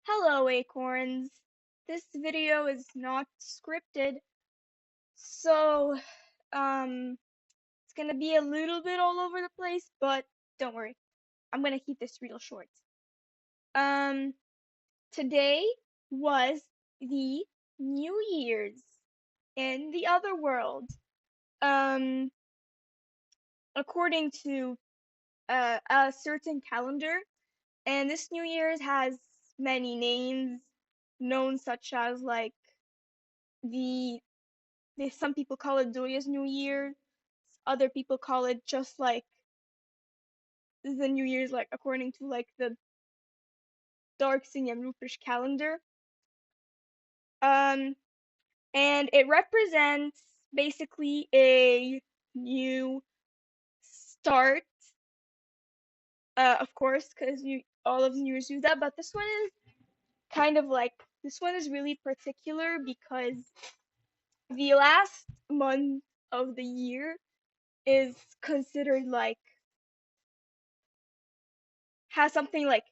Hello, acorns. This video is not scripted, so it's gonna be a little bit all over the place, but don't worry, I'm gonna keep this real short. Um, Today was the New Year's in the Otherworld. Um, According to a certain calendar, and this New Year's has many names, known such as like the some people call it Zoya's New Year. Other people call it just like the New Year's, like according to like the Dark Rupish calendar. Um, and it represents basically a new start. Of course, because you all of New Year's do that, but this one is kind of like this one is really particular because the last month of the year is considered like has something like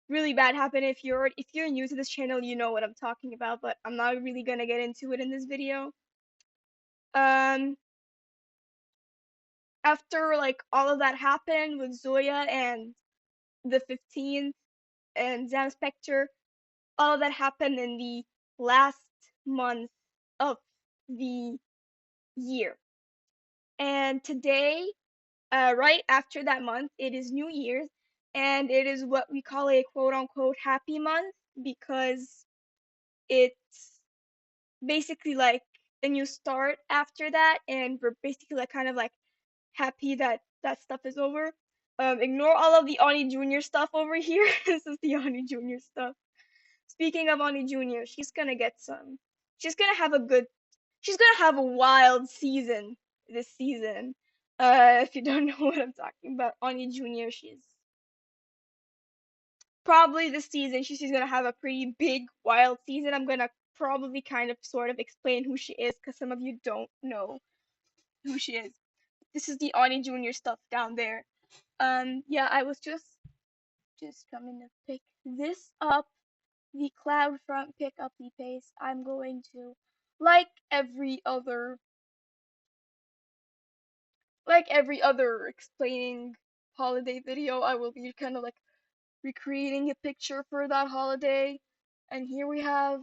really bad happen. If you're new to this channel, you know what I'm talking about, but I'm not really gonna get into it in this video. Um After like all of that happened with Zoya and the 15th and Zam Spectre, all of that happened in the last month of the year. And today, right after that month, it is New Year's, and it is what we call a quote unquote happy month because it's basically like a new start after that, and we're basically like kind of like happy that that stuff is over. Ignore all of the Ani Jr. stuff over here. This is the Ani Jr. stuff. Speaking of Ani Jr., she's gonna get some. She's gonna have a good. She's gonna have a wild season this season. If you don't know what I'm talking about, Ani Jr. She's probably this season she's gonna have a pretty big wild season. I'm gonna probably kind of sort of explain who she is because some of you don't know who she is. This is the Ani Jr. stuff down there. Yeah, I was just coming to pick this up, the cloud front pick up the pace. I'm going to like every other explaining holiday video, I will be kind of like recreating a picture for that holiday. And here we have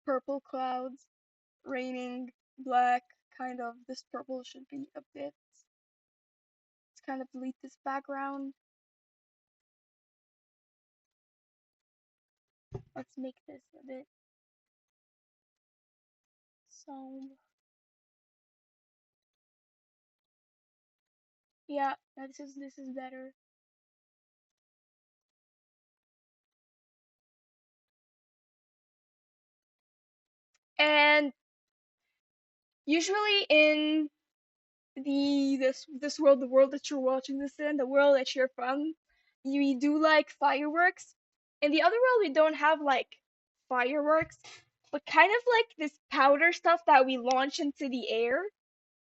purple clouds, raining, black, kind of. This purple should be a bit. Let's kind of delete this background. Let's make this a bit somber. Yeah, this is better. And usually in this world, the world that you're watching this in, the world that you're from, you do like fireworks. In the other world, we don't have like fireworks, but kind of like this powder stuff that we launch into the air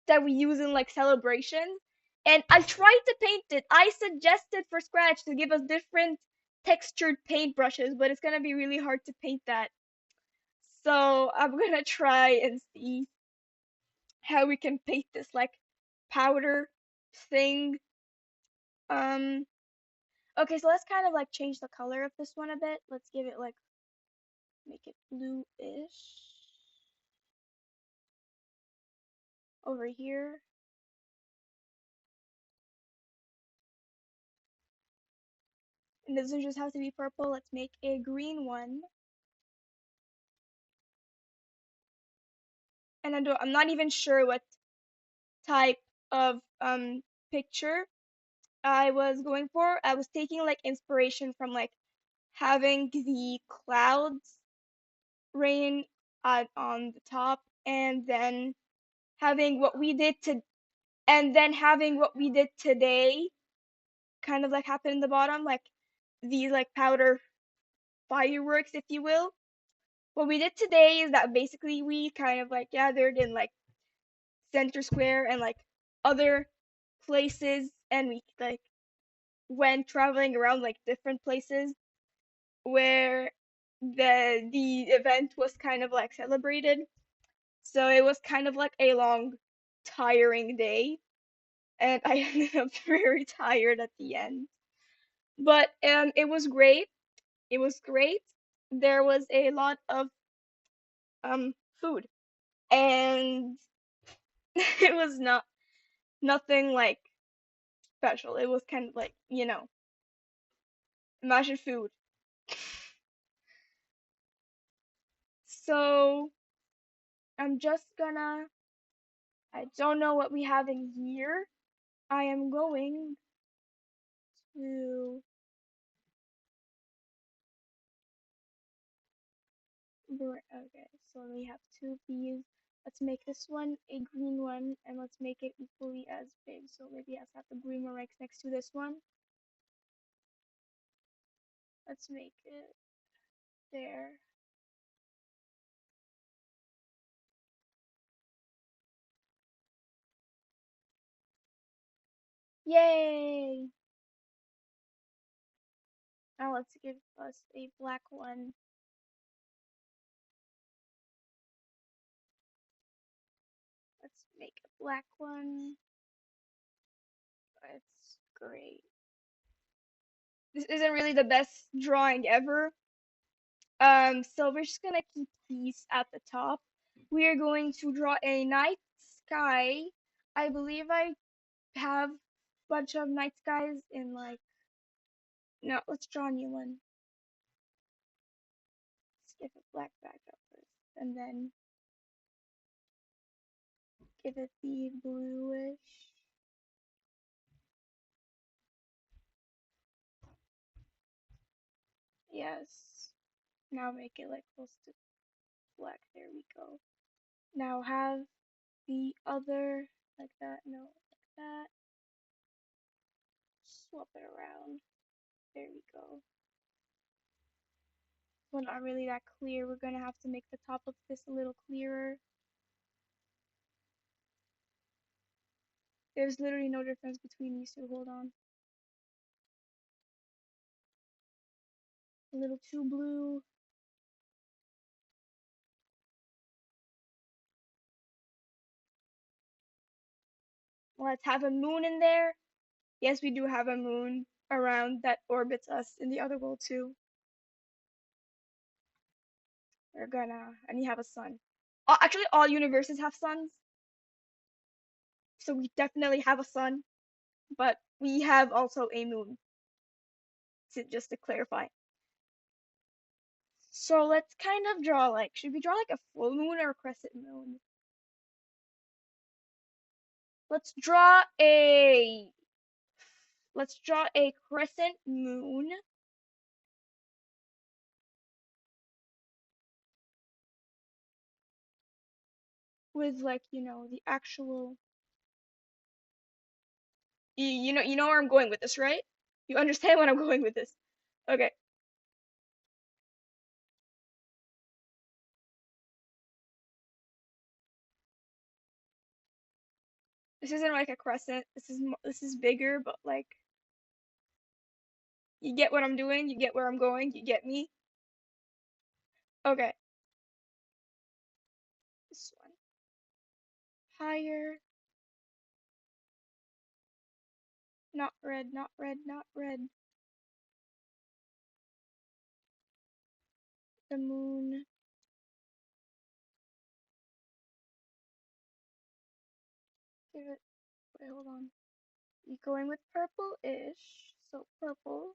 that we use in like celebrations. And I tried to paint it. I suggested for Scratch to give us different textured paintbrushes, but it's gonna be really hard to paint that. So I'm gonna try and see how we can paint this like powder thing. Um, okay, so let's kind of like change the color of this one a bit. Let's give it like make it blue-ish over here. And this doesn't just have to be purple. Let's make a green one. And I'm not even sure what type of picture I was going for. I was taking like inspiration from like having the clouds rain on the top, and then having what we did to and then having what we did today kind of like happen in the bottom, like these like powder fireworks, if you will. What we did today is that basically we kind of like gathered in like Center Square and like other places, and we like went traveling around like different places where the event was kind of like celebrated. So it was kind of like a long, tiring day, and I ended up very tired at the end. But it was great. It was great. There was a lot of food, and it was nothing like special. It was kind of like, imagine food. So I'm just gonna, I don't know what we have in here. I am going to, okay, so we have two of these. Let's make this one a green one, and let's make it equally as big. So maybe let's have the green one right next to this one. Let's make it there. Yay! Now let's give us a black one. Let's make a black one. It's great. This isn't really the best drawing ever. So we're just gonna keep these at the top. We are going to draw a night sky. I believe I have a bunch of night skies in like, no, let's draw a new one. Let's give it black backdrop first, and then give it the bluish. Yes. Now make it like close to black. There we go. Now have the other like that. No, like that. Swap it around. There we go. Well, not really that clear. We're gonna have to make the top of this a little clearer. There's literally no difference between these two. Hold on. A little too blue. Let's have a moon in there. Yes, we do have a moon around that orbits us in the other world too. We're gonna, and you have a sun. Actually, all universes have suns, so we definitely have a sun, but we have also a moon, just to clarify. So let's kind of draw like, should we draw like a full moon or a crescent moon? Let's draw a, let's draw a crescent moon. With like, the actual, you know where I'm going with this, right? You understand where I'm going with this. Okay. This isn't like a crescent. This is bigger, but like you get what I'm doing, you get where I'm going, you get me? Okay. This one. Higher. Not red, not red, not red. The moon. Give it, wait, hold on. You going with purple-ish. So purple.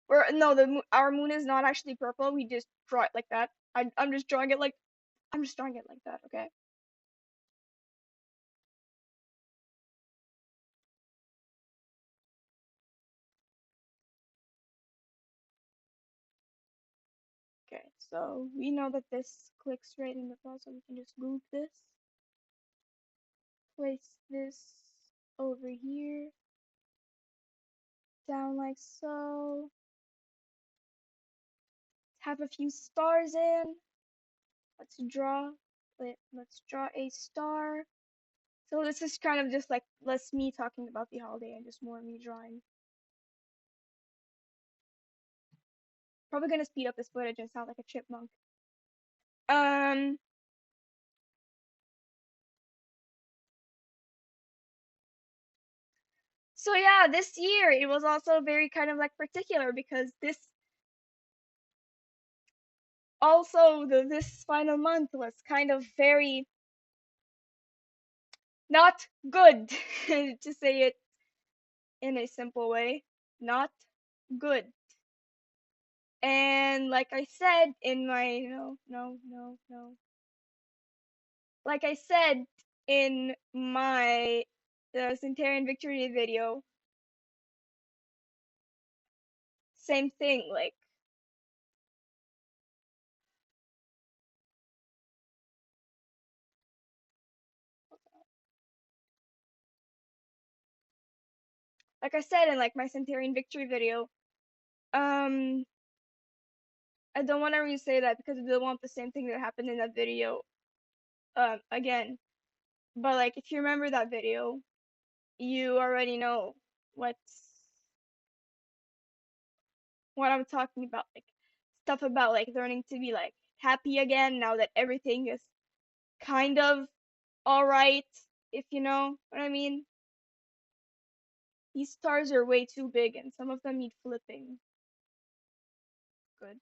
Or no, our moon is not actually purple. We just draw it like that. I'm just drawing it like I'm just drawing it like that, okay? Okay, so we know that this clicks right in the file, so we can just group this. Place this over here. Down like so. Have a few stars in. Let's draw a star. So this is kind of just like less me talking about the holiday and just more me drawing. Probably gonna speed up this footage and sound like a chipmunk. Um, so yeah, this year it was also very kind of like particular because this final month was kind of very not good to say it in a simple way. Not good. And like I said in my no. Like I said in my the Centurion Victory video, same thing. Like I said in like my Centurion Victory video, um, I don't want to re-say that because I don't want the same thing that happened in that video, again. But like, if you remember that video, you already know what's what I'm talking about. Like stuff about like learning to be like happy again now that everything is kind of alright, if you know what I mean. These stars are way too big and some of them need flipping. Good.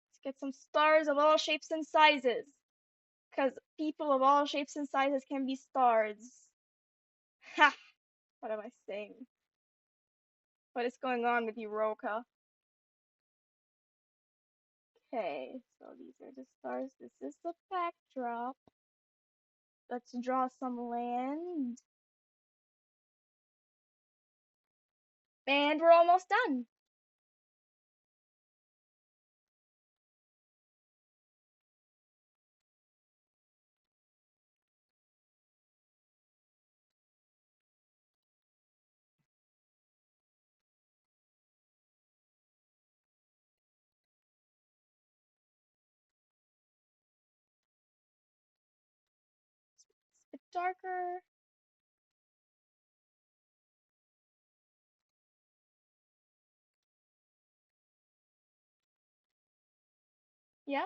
Let's get some stars of all shapes and sizes. Because people of all shapes and sizes can be stars. Ha! What am I saying? What is going on with you, Roka? Okay, so these are the stars. This is the backdrop. Let's draw some land. And we're almost done. It's a bit darker. Yeah?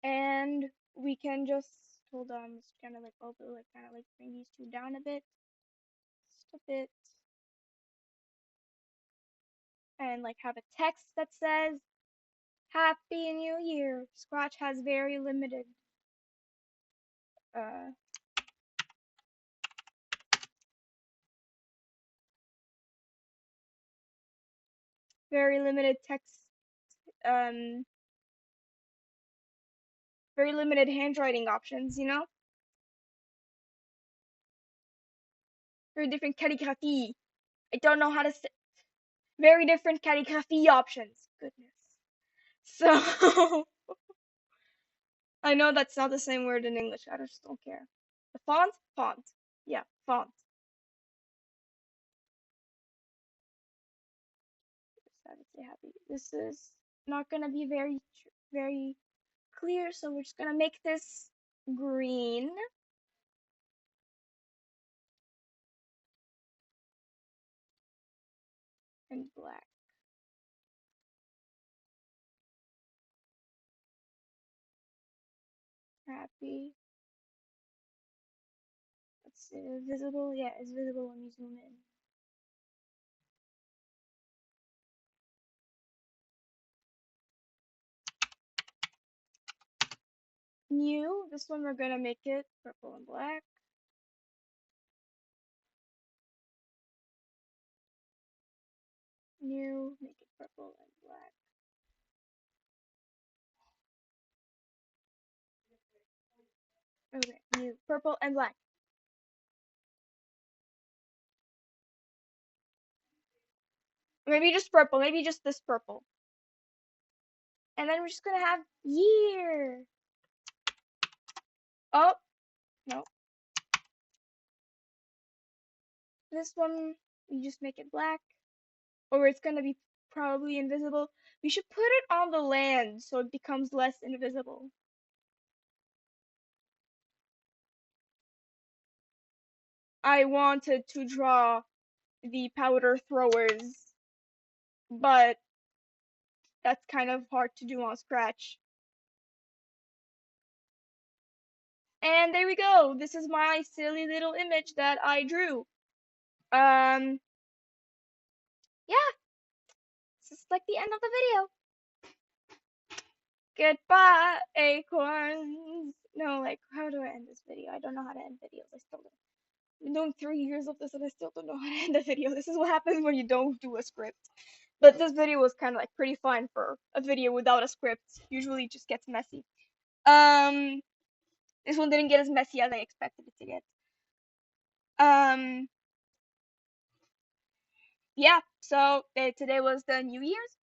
And we can just hold on, just kind of like also like kind of like bring these two down a bit, just a bit, and like have a text that says Happy New Year. Scratch has uh very limited text, um very limited handwriting options, you know? Very different calligraphy. I don't know how to say very different calligraphy options. Goodness. So I know that's not the same word in English. I just don't care. The font? Font. Yeah, font. I would say happy. This is not gonna be very clear, so we're just gonna make this green and black. Happy. Let's see, visible. Yeah, it's visible when you zoom in. New. This one we're gonna make it purple and black. New. Make it purple and black. Okay, new. Purple and black. Maybe just purple. Maybe just this purple. And then we're just gonna have year. Oh, no. This one, you just make it black. Or it's gonna be probably invisible. We should put it on the land so it becomes less invisible. I wanted to draw the powder throwers, but that's kind of hard to do on Scratch. And there we go. This is my silly little image that I drew. Um, yeah, this is like the end of the video. Goodbye, acorns. No, like, how do I end this video? I don't know how to end videos. I still don't. I've been doing 3 years of this and I still don't know how to end a video. This is what happens when you don't do a script. But this video was kind of like pretty fun for a video without a script. Usually it just gets messy. Um, this one didn't get as messy as I expected it to get. Um, yeah, so today was the New Year's.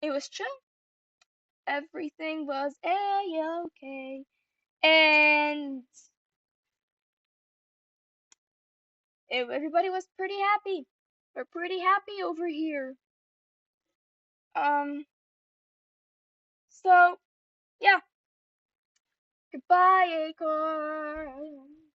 It was chill. Everything was a-okay. And everybody was pretty happy. We're pretty happy over here. Um, so yeah. Goodbye, acorn.